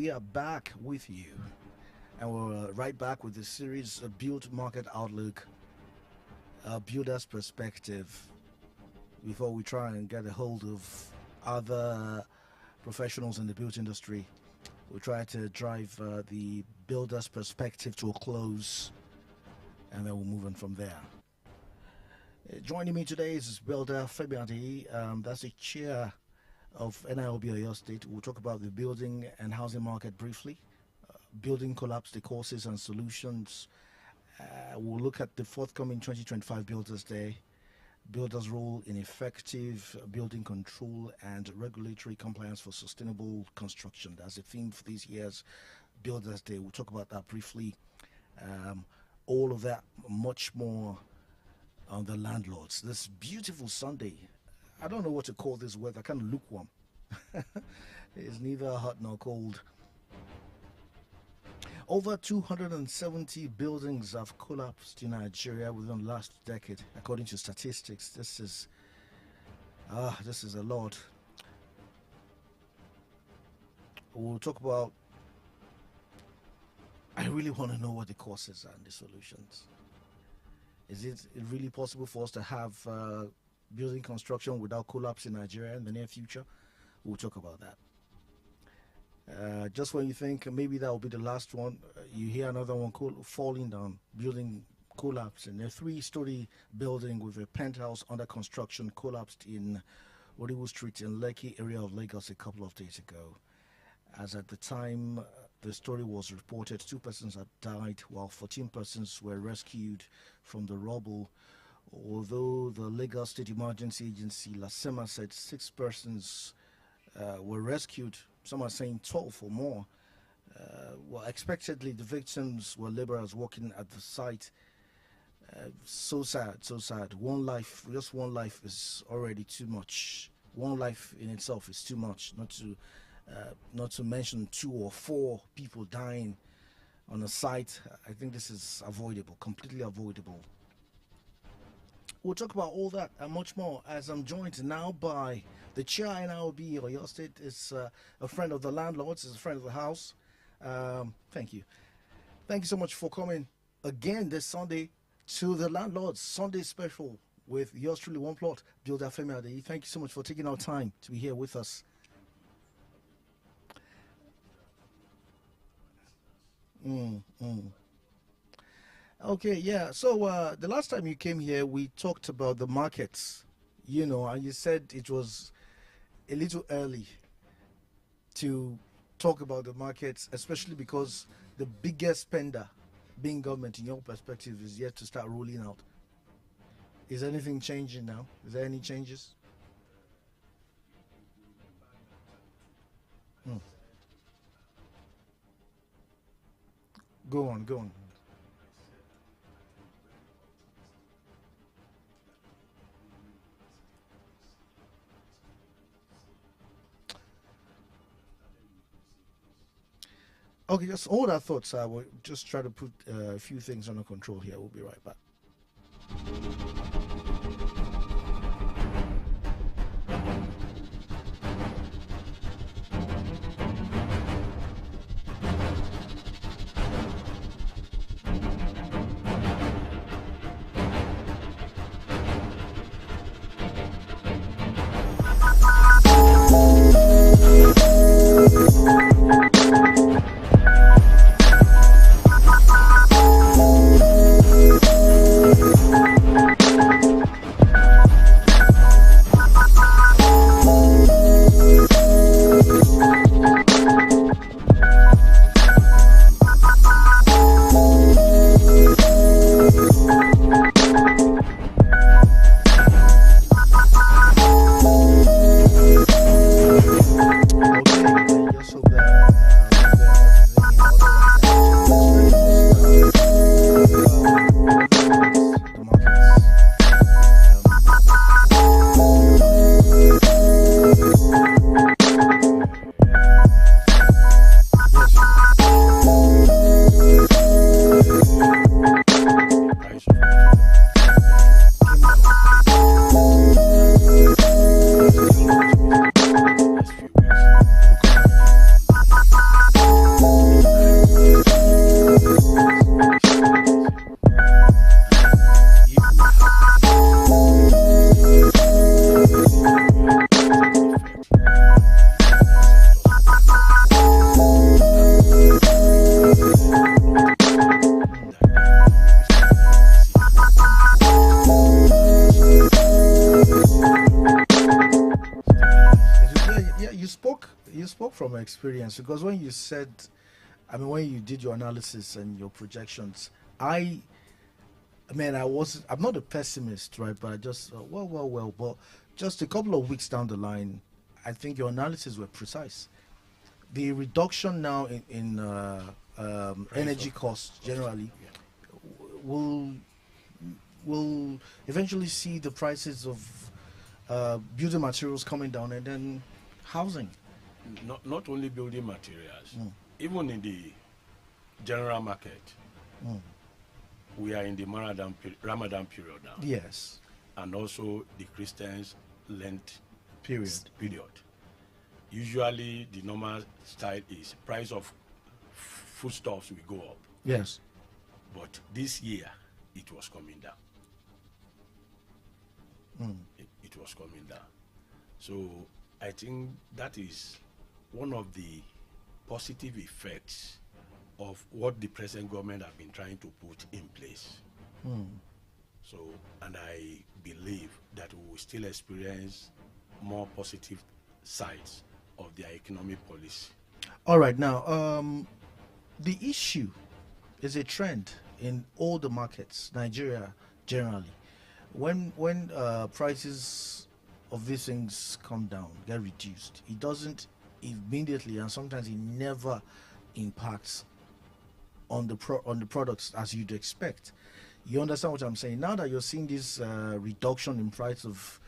we are back with you, and we're right back with the series Build Market Outlook, Builder's Perspective. Before we try and get a hold of other professionals in the built industry, we'll try to drive the builder's perspective to a close, and then we'll move on from there. Joining me today is Builder Femi Adeyemi. That's the chair of NIOB Oyo State. We'll talk about the building and housing market briefly, building collapse, the causes and solutions. We'll look at the forthcoming 2025 Builders Day, builders' role in effective building control and regulatory compliance for sustainable construction. That's the theme for this year's Builders Day. We'll talk about that briefly. All of that, much more on the landlords. This beautiful Sunday. I don't know what to call this weather, kind of lukewarm. It's neither hot nor cold. Over 270 buildings have collapsed in Nigeria within the last decade, according to statistics. This is a lot. We'll talk about. I really want to know what the causes are and the solutions. Is it really possible for us to have building construction without collapse in Nigeria in the near future? We'll talk about that. Just when you think maybe that will be the last one, you hear another one falling down, building collapse. And a 3-story building with a penthouse under construction collapsed in Oriwu Street in Lekki area of Lagos a couple of days ago. As at the time the story was reported, 2 persons had died while 14 persons were rescued from the rubble. Although the Lagos State Emergency Agency, LASEMA, said 6 persons were rescued, some are saying 12 or more. Well, expectedly, the victims were laborers working at the site. So sad, so sad. Just one life is already too much. One life in itself is too much, not to mention 2 or 4 people dying on a site. I think this is avoidable, completely avoidable. We'll talk about all that and much more as I'm joined now by the chair in NIOB Oyo State. Is a friend of the landlords, is a friend of the house. Thank you. Thank you so much for coming again this Sunday to the Landlords Sunday Special with yours truly, One Plot, Builder Femi Adeyemi. Thank you so much for taking our time to be here with us. Okay, yeah. So the last time you came here, we talked about the markets, and you said it was a little early to talk about the markets, especially because the biggest spender, being government, in your perspective, is yet to start rolling out. Is anything changing now? Is there any changes? Mm. Go on. Okay, just hold our thoughts. I will just try to put a few things under control here. We'll be right back. from experience, because when you said, I mean, when you did your analysis and your projections, I'm not a pessimist, right? But I just, well. But just a couple of weeks down the line, I think your analysis were precise. The reduction now in energy costs generally will eventually see the prices of building materials coming down, and then housing. Not only building materials, even in the general market. We are in the Ramadan period now. Yes. And also the Christians' Lent period. Usually the normal style is price of foodstuffs will go up. Yes. But this year it was coming down. It was coming down. So I think that is one of the positive effects of what the present government have been trying to put in place. So, and I believe that we will still experience more positive sides of their economic policy. All right, now, the issue is a trend in all the markets, Nigeria generally. When prices of these things come down, get reduced, it doesn't immediately, and sometimes it never impacts on the products as you'd expect. You understand what I'm saying? Now that you're seeing this reduction in price of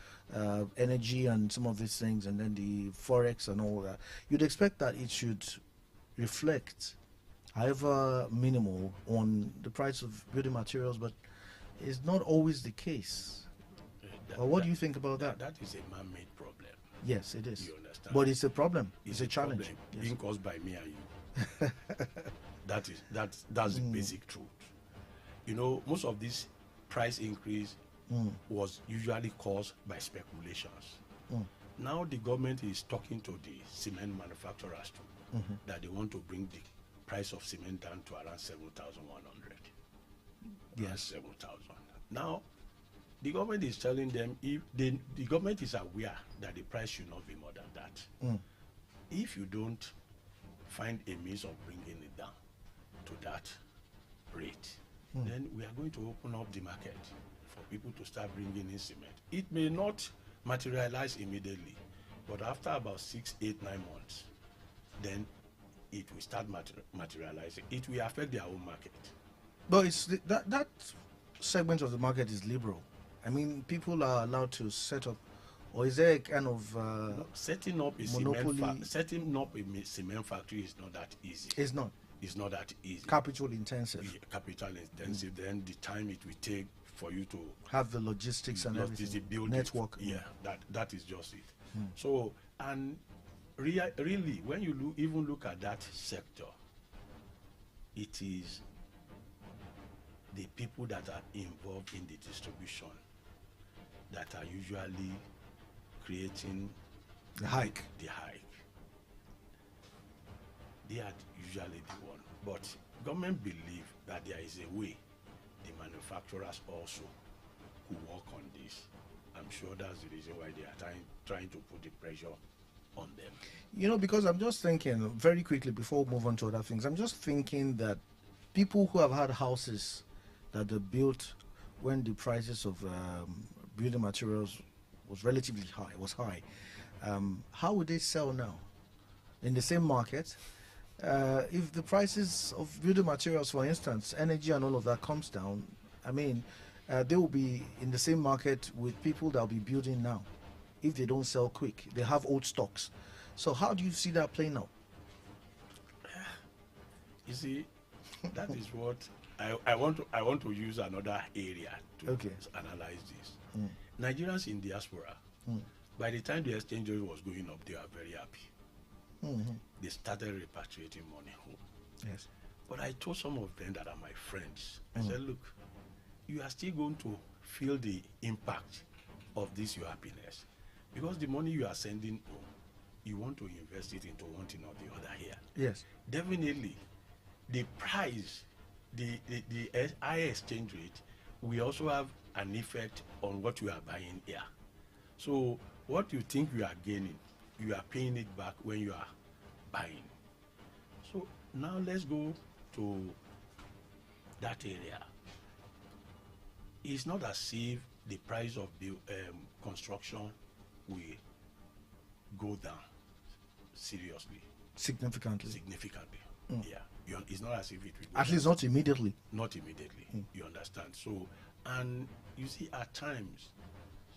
energy and some of these things, and then the forex and all that, you'd expect that it should reflect, however minimal, on the price of building materials, but it's not always the case. What do you think about that? That is a man-made problem. Yes, it is. You understand? But it's a problem. It's a challenge. Yes. Being caused by me and you. That's the basic truth. You know, most of this price increase was usually caused by speculations. Now the government is talking to the cement manufacturers too, that they want to bring the price of cement down to around 7,100. Yes, 7,000. Now the government is telling them, if the government is aware that the price should not be more than that. If you don't find a means of bringing it down to that rate, then we are going to open up the market for people to start bringing in cement. It may not materialize immediately, but after about 6, 8, 9 months, then it will start materializing. It will affect their own market. But it's that segment of the market is liberal. I mean, people are allowed to set up, or is there a kind of setting up a monopoly? Setting up a cement factory is not that easy. It's not. It's not that easy. Capital intensive. Yeah, capital intensive. Then the time it will take for you to have the logistics and everything. Build network. Yeah, that is just it. So, and really, when you even look at that sector, it is the people that are involved in the distribution that are usually creating the hike. They are usually the one. But government believe that there is a way the manufacturers also who work on this. I'm sure that's the reason why they are trying to put the pressure on them. You know, because I'm just thinking very quickly before we move on to other things, I'm just thinking that people who have had houses that they built when the prices of building materials was relatively high, how would they sell now in the same market? If the prices of building materials, for instance, energy and all of that comes down, I mean, they will be in the same market with people that will be building now. If they don't sell quick, they have old stocks. So how do you see that playing out? You see, that is what I want to use another area to analyze this. Nigerians in diaspora, by the time the exchange rate was going up, they were very happy. They started repatriating money home. Yes. But I told some of them that are my friends, I said, look, you are still going to feel the impact of this your happiness. Because the money you are sending home, you want to invest it into one thing or the other here. Yes. Definitely, the price, the high exchange rate, we also have an effect on what you are buying here. So what you think you are gaining, you are paying it back when you are buying. So now let's go to that area. It's not as if the price of construction will go down seriously, Significantly. Yeah, it's not as if it will go At down. least not immediately. Not immediately. You understand? So, and you see, at times,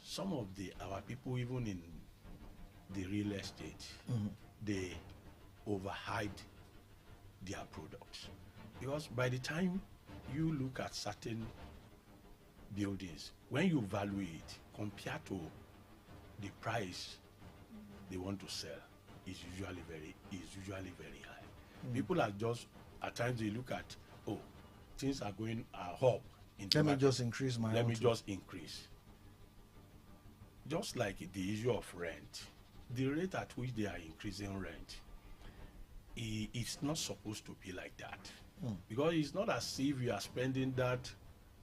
some of our people, even in the real estate, they overhype their products, because by the time you look at certain buildings, when you value it compared to the price they want to sell, is usually very high. People are just, at times they look at, oh, things are going up. Let me just increase my Let own me too. just increase. Just like the issue of rent, the rate at which they are increasing rent, it's not supposed to be like that. Because it's not as if you are spending that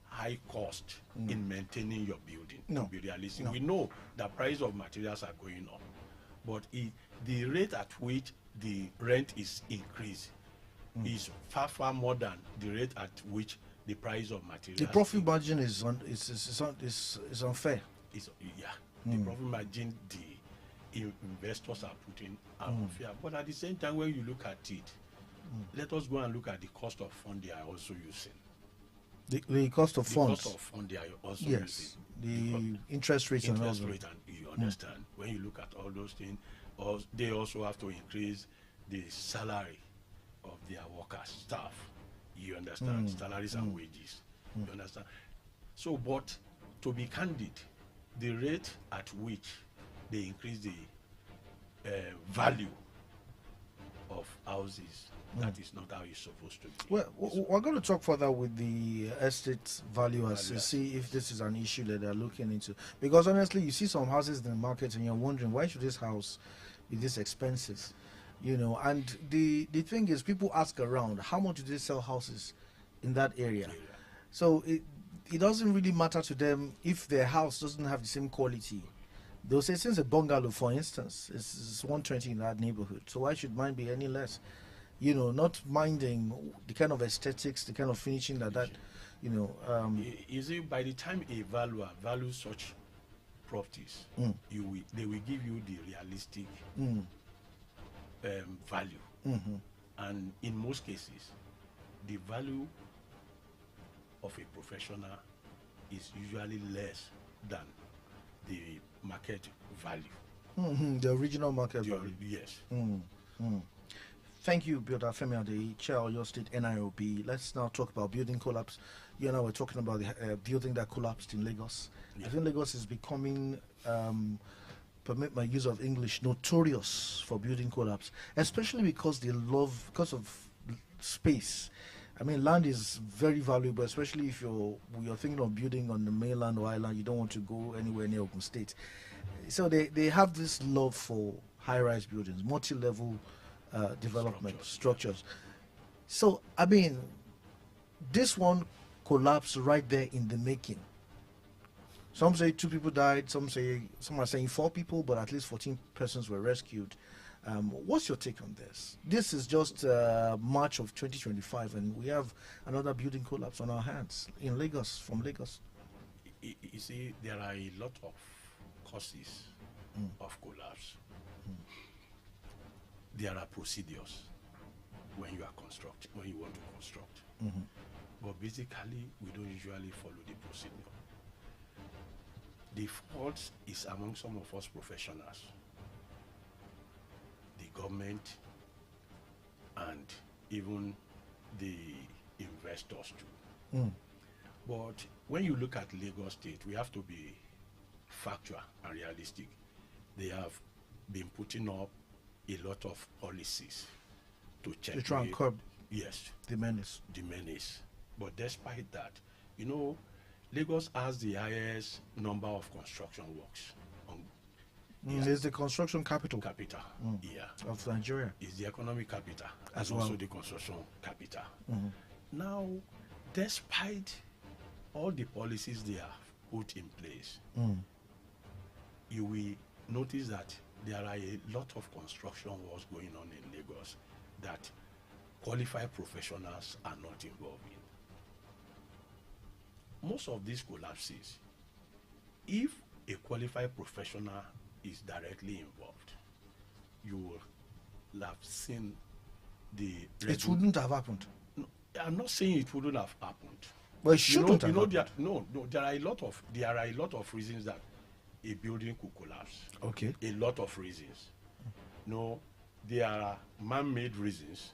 high cost in maintaining your building. No. To be realistic, No. we know the price of materials are going up, but the rate at which the rent is increased is far more than the rate at which the price of materials. The profit margin is unfair. The profit margin the investors are putting are unfair. But at the same time, when you look at it, let us go and look at the cost of fund they are also using. The cost of The funds. cost of fund they are also Yes. using. The interest rates and all Interest that. rate, and you understand. When you look at all those things, they also have to increase the salary of their workers, staff. You understand? Salaries and wages. You understand? So, but to be candid, the rate at which they increase the value of houses, that is not how it's supposed to be. Well, we're going to talk further with the estate valuers to see if this is an issue that they're looking into. Because honestly, you see some houses in the market and you're wondering, why should this house be this expensive? You know, and the thing is, people ask around, how much do they sell houses in that area? So it doesn't really matter to them if their house doesn't have the same quality. They'll say, since a bungalow, for instance, is 120 in that neighborhood, so why should mine be any less? You know, not minding the kind of aesthetics, the kind of finishing that you know. You see, by the time a valuer values such properties, they will give you the realistic value. And in most cases, the value of a professional is usually less than the market value. The original market value. Yes. Thank you, Builder Femi Ade, Chair of your state NIOB. Let's now talk about building collapse. You and I were talking about the building that collapsed in Lagos. I think Lagos is becoming, permit my use of English, notorious for building collapse, especially because because of space. I mean, land is very valuable, especially if you're thinking of building on the mainland or island. You don't want to go anywhere near Ogun State. So they have this love for high-rise buildings, multi-level development structures. So, I mean, this one collapsed right there in the making. Some say 2 people died, some are saying 4 people, but at least 14 persons were rescued. What's your take on this? This is just March of 2025, and we have another building collapse on our hands in Lagos, from Lagos. You see, there are a lot of causes of collapse. There are procedures when you want to construct. But basically, we don't usually follow the procedure. The fault is among some of us professionals, the government, and even the investors too. But when you look at Lagos State, we have to be factual and realistic. They have been putting up a lot of policies to check. To try and curb the menace. But despite that, you know, Lagos has the highest number of construction works. It's the construction capital of Nigeria. It's the economic capital as also well. the construction capital. Now, despite all the policies they have put in place, you will notice that there are a lot of construction works going on in Lagos that qualified professionals are not involved in. Most of these collapses, if a qualified professional is directly involved, you will have seen the... It wouldn't have happened. No, I'm not saying it wouldn't have happened. But it shouldn't have happened. There are a lot of reasons that a building could collapse. Okay. A lot of reasons. No, there are man-made reasons,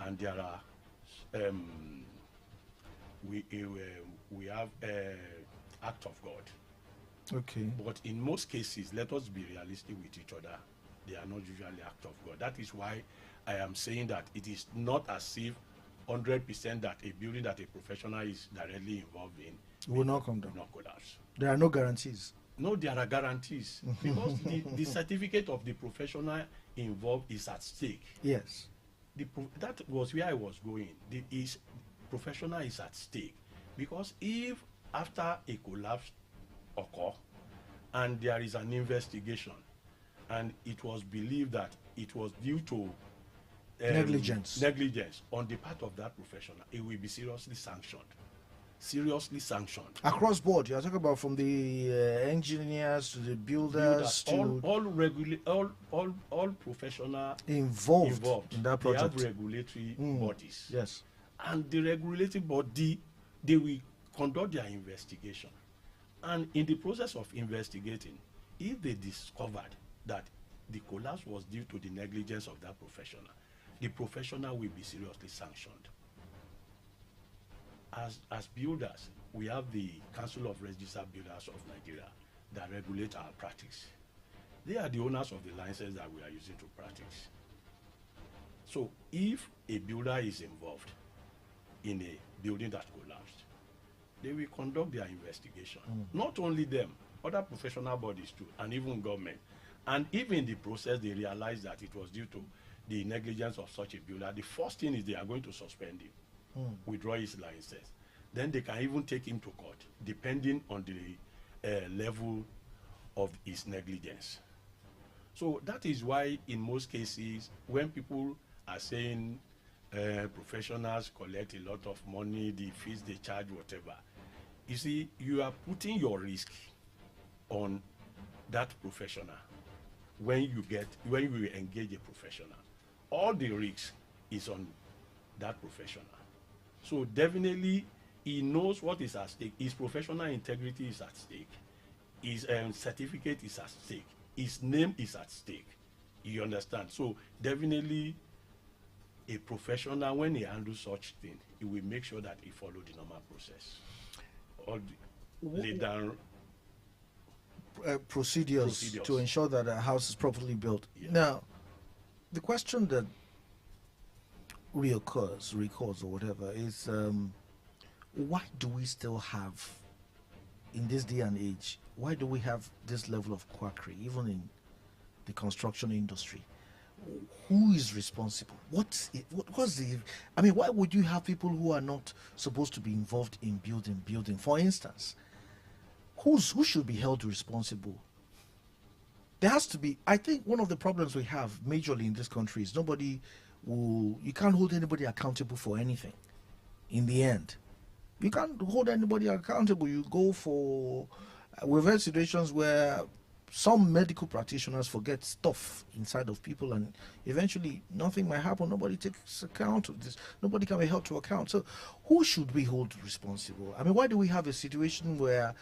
and there are we have act of God. Okay. But in most cases, let us be realistic with each other. They are not usually act of God. That is why I am saying that it is not as if 100% that a building that a professional is directly involved in will not come down. Will not collapse. There are no guarantees. No, there are guarantees because the certificate of the professional involved is at stake. Yes. That was where I was going. The professional is at stake because if after a collapse occur and there is an investigation and it was believed that it was due to negligence on the part of that professional, it will be seriously sanctioned. Across board. You are talking about from the engineers to the builders to all professional involved in that project. They have regulatory bodies. Yes. And the regulatory body, they will conduct their investigation. And in the process of investigating, if they discovered that the collapse was due to the negligence of that professional, the professional will be seriously sanctioned. As builders, we have the Council of Registered Builders of Nigeria that regulate our practice. They are the owners of the licenses that we are using to practice. So if a builder is involved in a building that collapsed, they will conduct their investigation. Not only them, other professional bodies too, and even government. And if in the process they realize that it was due to the negligence of such a builder, the first thing is they are going to suspend him. Withdraw his license. Then they can even take him to court, depending on the level of his negligence. So that is why, in most cases, when people are saying professionals collect a lot of money, the fees they charge, whatever, you see, you are putting your risk on that professional when you engage a professional. All the risk is on that professional. So definitely, he knows what is at stake. His professional integrity is at stake. His certificate is at stake. His name is at stake. You understand? So definitely, a professional, when he handles such thing, he will make sure that he follow the normal process. All the lay down procedures to ensure that a house is properly built. Yeah. Now, the question that recurs or whatever is why do we still have, in this day and age, why do we have this level of quackery even in the construction industry? Who is responsible? What's the, I mean, why would you have people who are not supposed to be involved in building? For instance, who should be held responsible? There has to be, I think one of the problems we have majorly in this country is you can't hold anybody accountable for anything. In the end, you can't hold anybody accountable. You go for, we've had situations where some medical practitioners forget stuff inside of people, and eventually nothing might happen. Nobody takes account of this. Nobody can be held to account. So who should we hold responsible? I mean, why do we have a situation where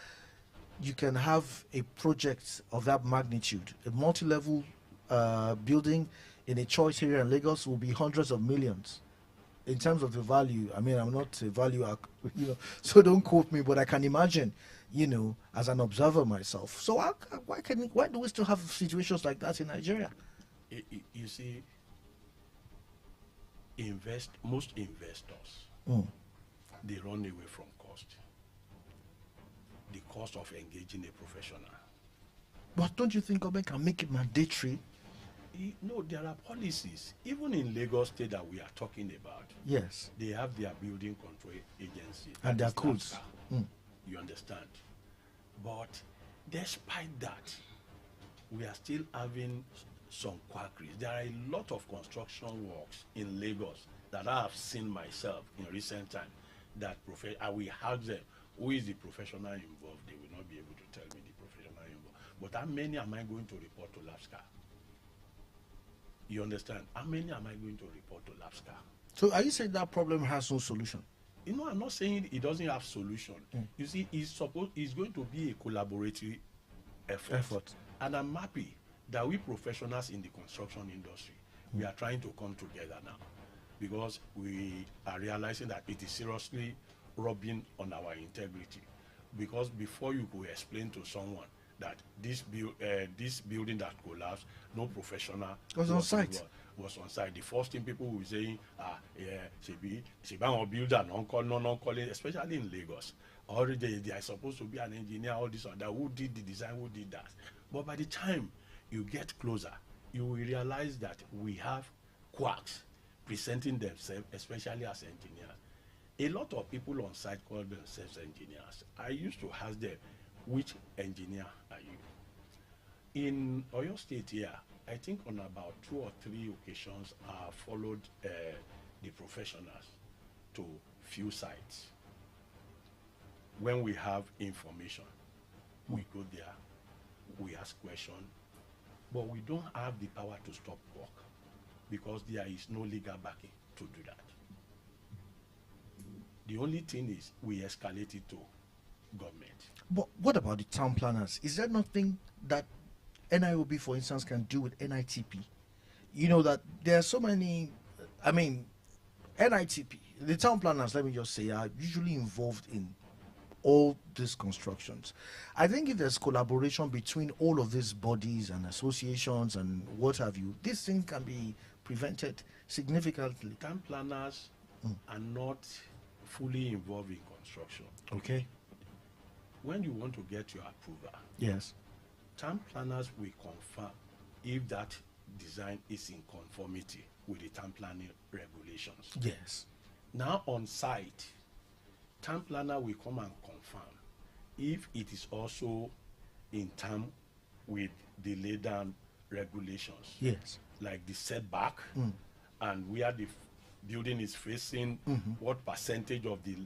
you can have a project of that magnitude, a multi-level building in a choice area in Lagos will be hundreds of millions in terms of the value? I mean, I'm not a value, so don't quote me, but I can imagine, as an observer myself. So why do we still have situations like that in Nigeria? You see, most investors, they run away from cost. The cost of engaging a professional. But don't you think government can make it mandatory? No, there are policies. Even in Lagos State that we are talking about, yes, they have their building control agency. And their codes. You understand? But despite that, we are still having some quackeries. There are a lot of construction works in Lagos that I have seen myself in recent time that I will ask them, who is the professional involved? They will not be able to tell me the professional involved. But how many am I going to report to LAPSCA? You understand? How many am I going to report to LAPSCA? So are you saying that problem has no solution? You know, I'm not saying it doesn't have solution. You see, it's going to be a collaborative effort. And I'm happy that we professionals in the construction industry, we are trying to come together now, because we are realizing that it is seriously rubbing on our integrity. Because before you could explain to someone that this building that collapsed, no professional was on site. The first thing people will say, she a builder, non-calling, especially in Lagos. Already they are supposed to be an engineer, all this or that. Who did the design? Who did that? But by the time you get closer, you will realize that we have quacks presenting themselves, especially as engineers. A lot of people on site call themselves engineers. I used to ask them, which engineer are you? In Oyo State here, I think on about 2 or 3 occasions, I followed the professionals to few sites. When we have information, we go there, we ask questions, but we don't have the power to stop work because there is no legal backing to do that. The only thing is we escalate it to government. But what about the town planners? Is there nothing that NIOB, for instance, can do with NITP? You know that there are so many, I mean, NITP, the town planners, let me just say, are usually involved in all these constructions. I think if there's collaboration between all of these bodies and associations and what have you, this thing can be prevented significantly. Town planners are not fully involved in construction. Okay. When you want to get your approval, yes, town planners will confirm if that design is in conformity with the town planning regulations. yes. Now on site, town planner will come and confirm if it is also in term with the laid down regulations. Yes. Like the setback and where the building is facing, what percentage of the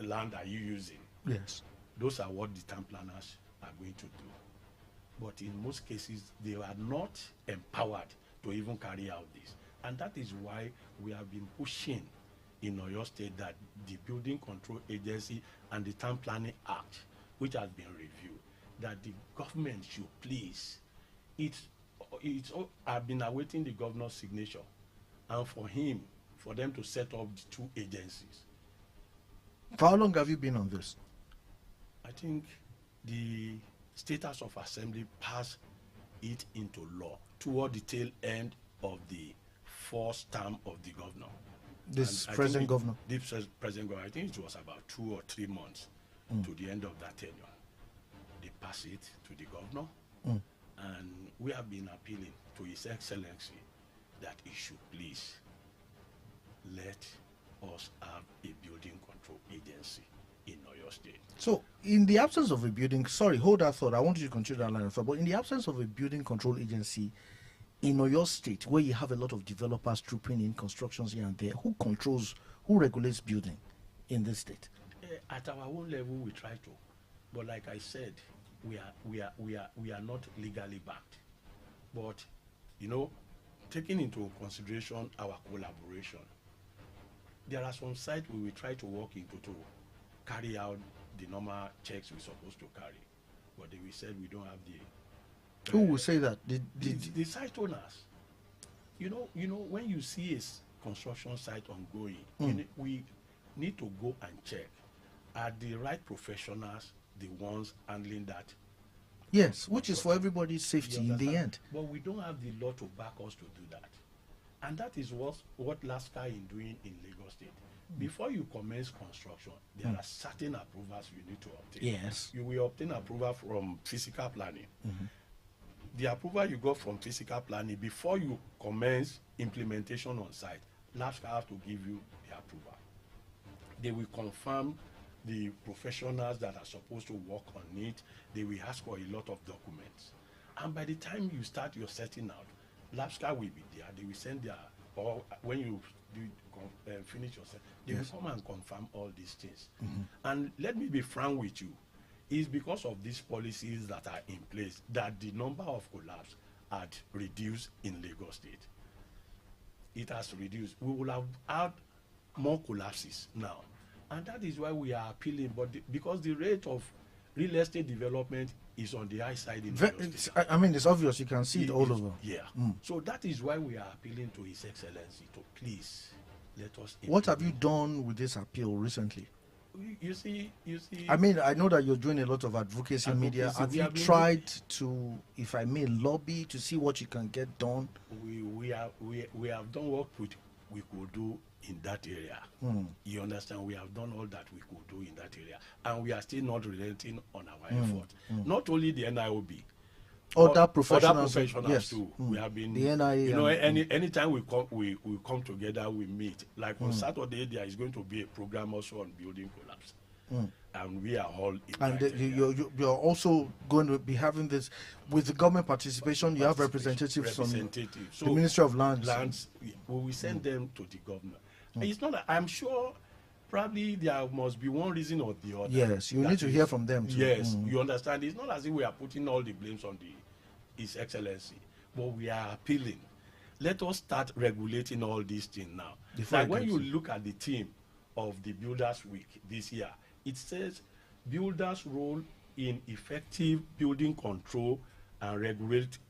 land are you using? Yes. Those are what the town planners are going to do. But in most cases, they are not empowered to even carry out this. And that is why we have been pushing in Oyo State that the Building Control Agency and the Town Planning Act, which has been reviewed, that the government should please, I've been awaiting the governor's signature, and for them to set up the 2 agencies. For how long have you been on this? I think the status of assembly passed it into law toward the tail end of the 4th term of the governor. This present governor? This present governor, I think it was about 2 or 3 months to the end of that tenure. They passed it to the governor, and we have been appealing to His Excellency that he should please let us have a building control agency in Oyo State. So, in the absence of a building, sorry, hold that thought. I want you to continue that line of thought. But in the absence of a building control agency in Oyo State, where you have a lot of developers trooping in constructions here and there, who regulates building in this state? At our own level, we try to, but like I said, we are not legally backed. But you know, taking into consideration our collaboration, there are some sites we will try to work into to carry out the normal checks we're supposed to carry, but we said we don't have the. Who will say that? The site owners. You know, when you see a construction site ongoing, we need to go and check: are the right professionals the ones handling that? Yes, which is for everybody's safety in the end. But we don't have the law to back us to do that, and that is what LAPSCA is doing in Lagos State. Before you commence construction, there are certain approvals you need to obtain. Yes. You will obtain approval from physical planning. The approval you got from physical planning, before you commence implementation on site, LAPSCA have to give you the approval. They will confirm the professionals that are supposed to work on it. They will ask for a lot of documents. And by the time you start your setting out, LAPSCA will be there. They will send their, or when you do finish your set, they will come and confirm all these things. And let me be frank with you, it's because of these policies that are in place that the number of collapse had reduced in Lagos State. It has reduced. We will have had more collapses now. And that is why we are appealing, but because the rate of real estate development is on the high side in Lagos State. I mean, it's obvious. You can see it all over. Yeah. So that is why we are appealing to His Excellency to please let us. What have you done with this appeal recently? You see. I mean, I know that you're doing a lot of advocacy media. Have you tried to, if I may, lobby to see what you can get done? We have done what we could do in that area. You understand? We have done all that we could do in that area, and we are still not relenting on our effort. Not only the NIOB, other professionals too. We have been, the NIA. You know, anytime we come together, we meet. Like on Saturday, there is going to be a program also on building collapse, and we are all invited. And you're also going to be having this with the government participation. You have representatives from the Ministry of Lands. We will send them to the governor. It's not. I'm sure. Probably there must be one reason or the other. Yes, you need to hear from them too. Yes, you understand. It's not as if we are putting all the blames on His Excellency, but we are appealing. Let us start regulating all these things now. Like when you look at the theme of the Builders Week this year, it says builders' role in effective building control and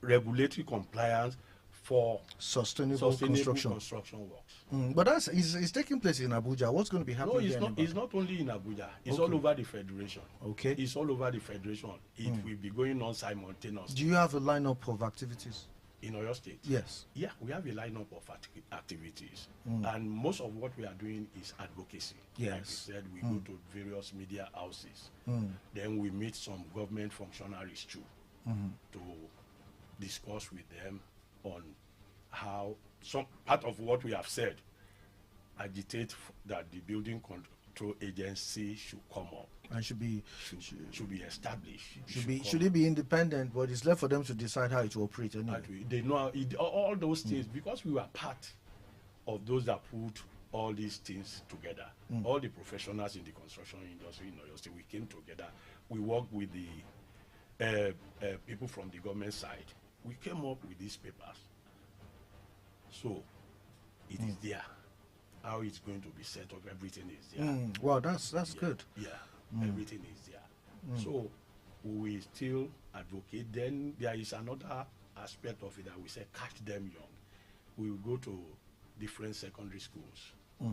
regulatory compliance for sustainable construction works. But it's taking place in Abuja. What's going to be happening? No, it's not only in Abuja. It's all over the federation. Okay. It's all over the federation. It will be going on simultaneously. Do you have a lineup of activities in Oyo State? Yes. Yeah, we have a lineup of activities, and most of what we are doing is advocacy. Yes. Like we said, we go to various media houses. Then we meet some government functionaries too, to discuss with them on how some part of what we have said agitate that the building control agency should come up and should be established. Should it be independent? But it's left for them to decide how it will operate anyway. They know all those things because we were part of those that put all these things together. All the professionals in the construction industry in Oyo State, we came together. We worked with the people from the government side. We came up with these papers. So it is there. How it's going to be set up, everything is there. Wow, that's good. Yeah, everything is there. So we will still advocate. Then there is another aspect of it that we say catch them young. We will go to different secondary schools. We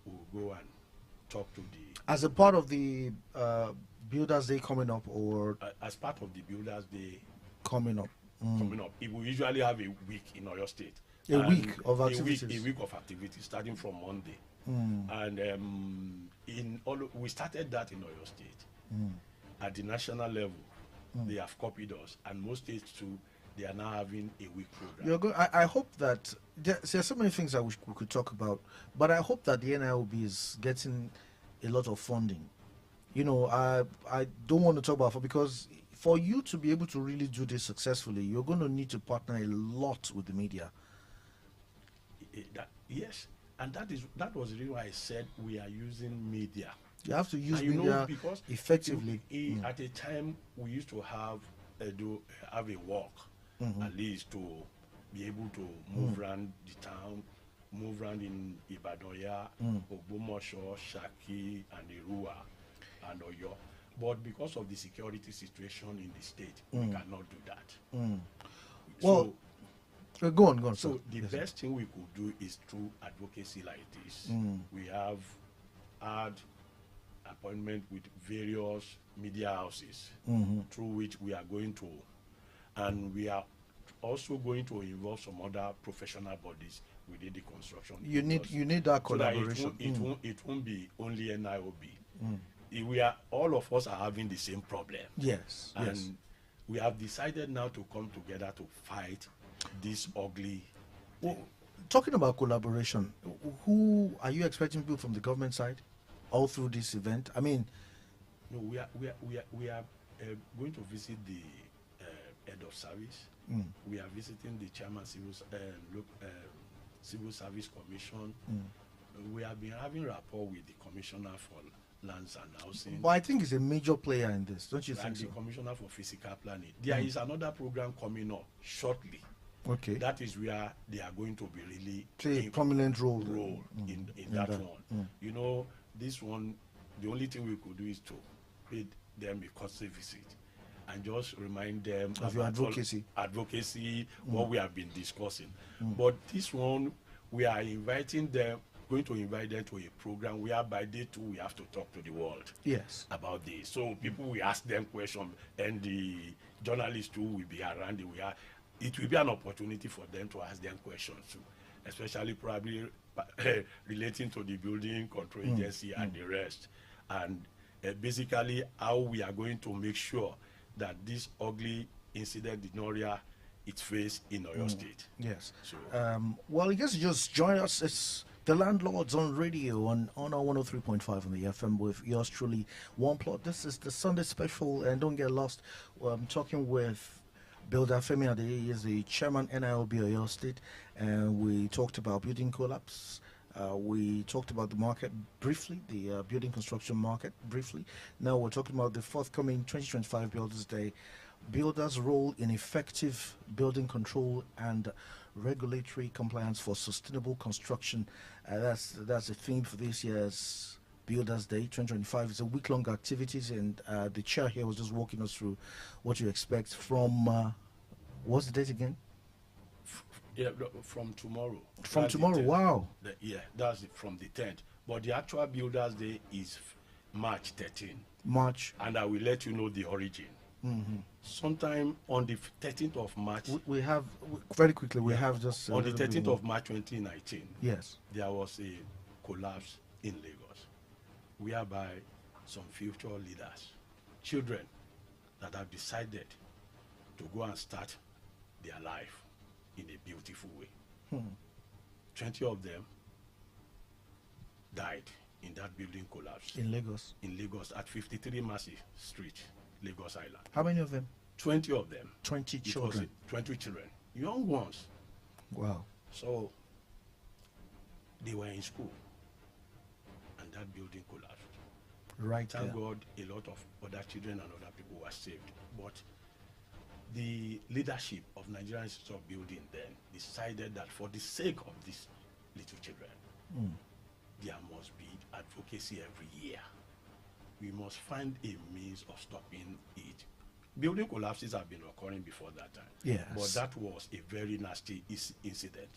will go and talk to the... As a part of the Builders Day coming up, or... as part of the Builders Day coming up. It will usually have a week in Oyo State. A week of activities. A week of activities starting from Monday. And we started that in Oyo State. At the national level, they have copied us, and most states too. They are now having a week program. I hope that there are so many things that we could talk about, but I hope that the NIOB is getting a lot of funding. You know, I don't want to talk about because for you to be able to really do this successfully, you're going to need to partner a lot with the media. Yes, and that was the reason why I said we are using media. You have to use media because effectively. At a time, we used to have a walk, at least to be able to move around the town, move around in Ibadan, Ogbomoso, Shaki, and Irua, and Oyo. But because of the security situation in the state, we cannot do that. Well, go on. So the best thing we could do is through advocacy like this. We have had appointment with various media houses through which we are going to, and we are also going to involve some other professional bodies within the construction. You need that collaboration. So that it won't be only NIOB. All of us are having the same problem. Yes. And we have decided now to come together to fight this ugly. Talking about collaboration, who are you expecting people from the government side all through this event? I mean, no, we are going to visit the head of service. We are visiting the chairman civil service commission. We have been having rapport with the commissioner for lands and housing. But I think he's a major player in this, don't you think And so? the commissioner for physical planning. There is another program coming up shortly. Okay. That is where they are going to be really Play a prominent role in that one. You know, this one, the only thing we could do is to pay them a courtesy visit and just remind them of your advocacy. What we have been discussing. But this one, we are inviting them, going to invite them to a program where by day 2 we have to talk to the world about this. So people will ask them questions, and the journalists too will be around. It will be an opportunity for them to ask them questions too, especially probably relating to the building control agency and the rest, and basically how we are going to make sure that this ugly incident did not rear its face in Oyo State. Yes. So, well, I guess just join us. It's the Landlords on radio on our 103.5 on the FM with yours truly, One Plot. This is the Sunday special, and don't get lost. I'm talking with Builder Femi Ade. He is the chairman NILB Oyo State, and we talked about building collapse. We talked about the market briefly, the building construction market briefly. Now we're talking about the forthcoming 2025 Builders Day. Builders' role in effective building control and regulatory compliance for sustainable construction. That's the theme for this year's Builders' Day 2025. It's a week-long activities, and the chair here was just walking us through what you expect from. What's the date again? Yeah, from tomorrow. From tomorrow, wow. That's from the 10th. But the actual Builders' Day is March 13. March. And I will let you know the origin. Sometime on the 13th of March. We have, very quickly, we have just... on the 13th of March 2019. Yes. There was a collapse in Lagos, whereby some future leaders, children that have decided to go and start their life in a beautiful way. 20 of them died in that building collapse. In Lagos? In Lagos at 53 Massey Street, Lagos Island. How many of them? 20 of them. 20 children? 20 children. Young ones. Wow. So they were in school and that building collapsed. Right. Thank God a lot of other children and other people were saved. But the leadership of Nigerian Institute of Building then decided that for the sake of these little children, there must be advocacy every year. We must find a means of stopping it. Building collapses have been occurring before that time. Yes. But that was a very nasty incident.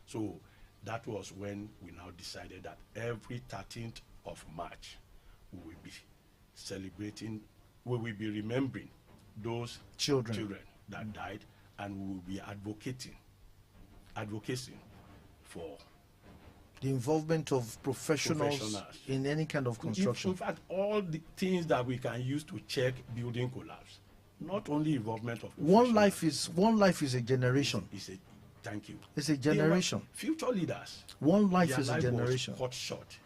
So that was when we now decided that every 13th of March, we will be celebrating, we will be remembering those children that died, and we will be advocating for the involvement of professionals in any kind of construction. In fact, all the things that we can use to check building collapse, not only involvement of one life is a generation. Thank you. It's a generation. Future leaders. One life is a generation. Was cut short.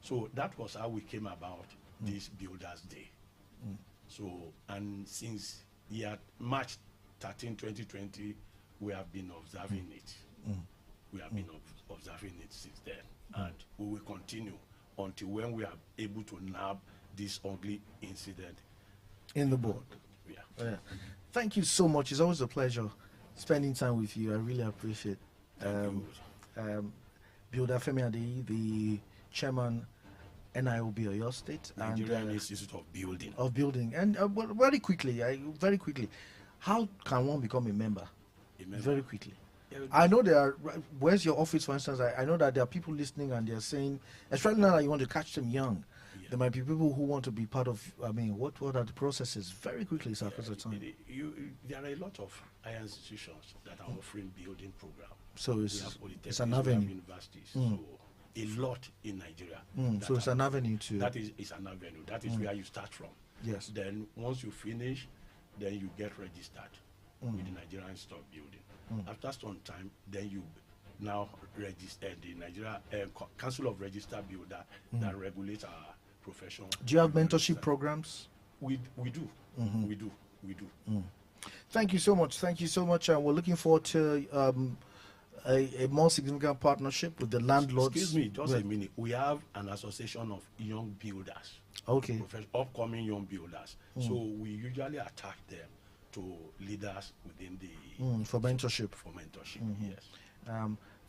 So that was how we came about this Builders' Day. So, and since March 13, 2020, we have been observing it. We have been observing it since then, and we will continue until when we are able to nab this ugly incident in the board. Yeah. Thank you so much. It's always a pleasure spending time with you. I really appreciate it. Builder Femi Ade, the chairman NILB Oyo State, Nigerian Institute of Building. And very quickly, how can one become a member? Very quickly. I know there are. Where's your office, for instance? I know that there are people listening and they're saying, especially now that you want to catch them young, there might be people who want to be part of. I mean, what are the processes? Very quickly, sir, because of time. There are a lot of higher institutions that are offering building programs. So it's an avenue. Universities. So a lot in Nigeria. So it's an avenue too. That is an avenue. That is where you start from. Yes. Then once you finish, then you get registered with the Nigerian Institute of Building. After some time, then you now register the Nigeria Council of Registered Builder that regulates our profession. Do you have mentorship programs? We do. We do. Thank you so much. Thank you so much. We're looking forward to a more significant partnership with the landlords. Excuse me, just a minute. We have an association of young builders. Okay. Upcoming young builders. So we usually attach them to leaders within the for mentorship. Yes.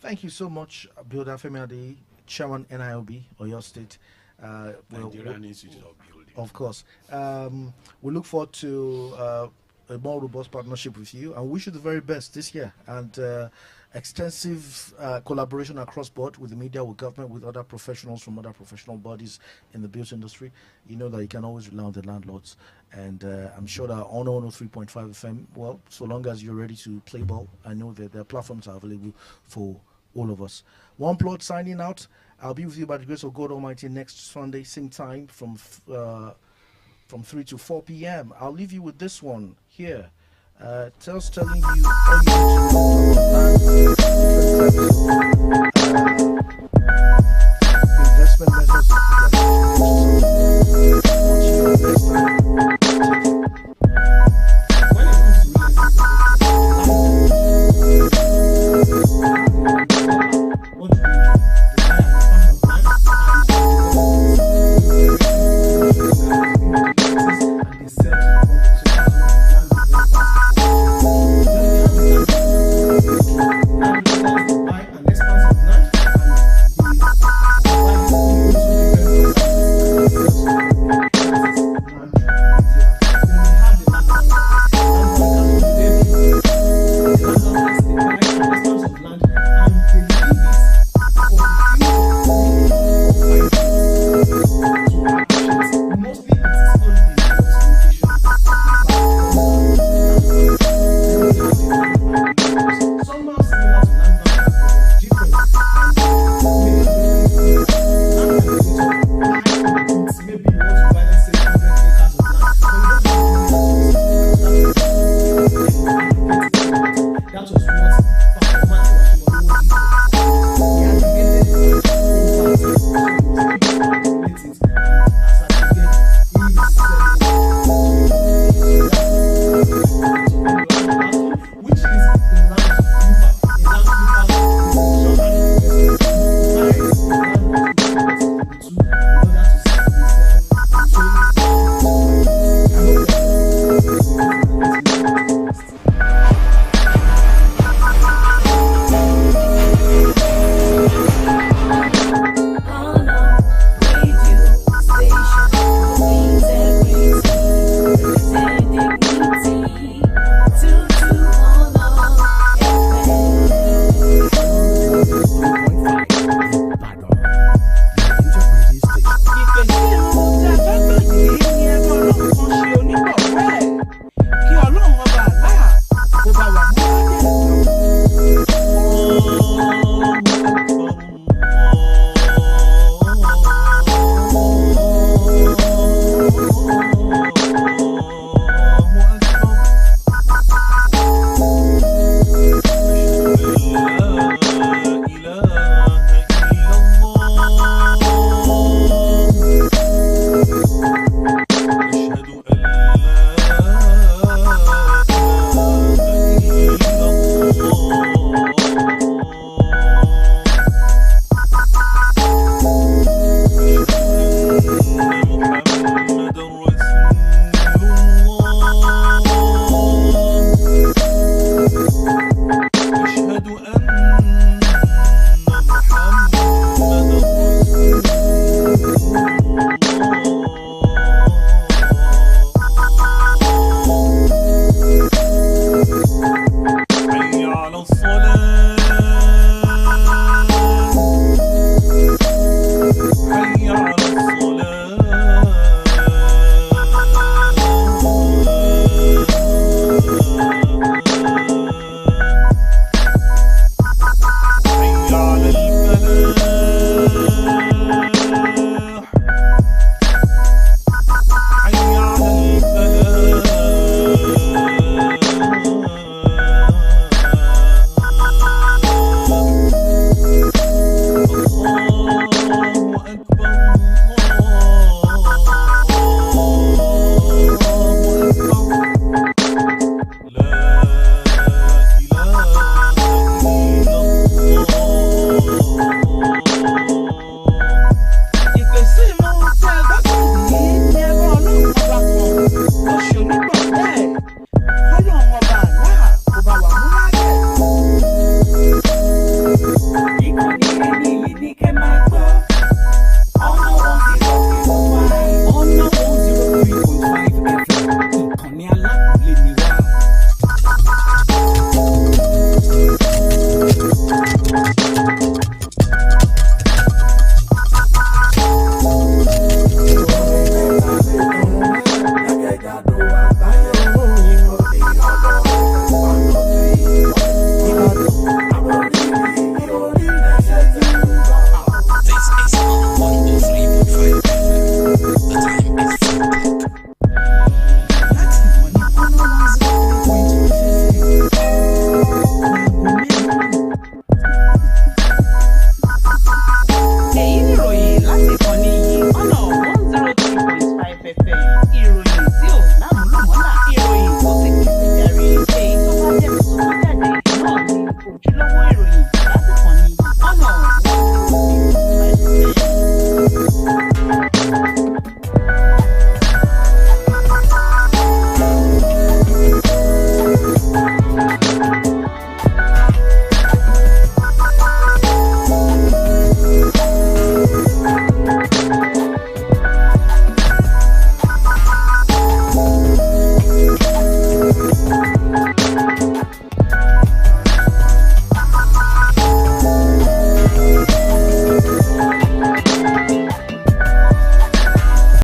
Thank you so much, Builder Femi Ade, Chairman NIOB, Oyo State. Nigerian Institute of Building. Of course. We look forward to a more robust partnership with you and wish you the very best this year. And extensive collaboration across board with the media, with government, with other professionals from other professional bodies in the built industry. You know that you can always rely on the landlords. And I'm sure that on 103.5 FM, well, so long as you're ready to play ball, I know that their platforms are available for all of us. One Plot signing out. I'll be with you by the grace of God Almighty next Sunday, same time from 3 to 4 p.m. I'll leave you with this one here. Telling you all you need to know about investment methods.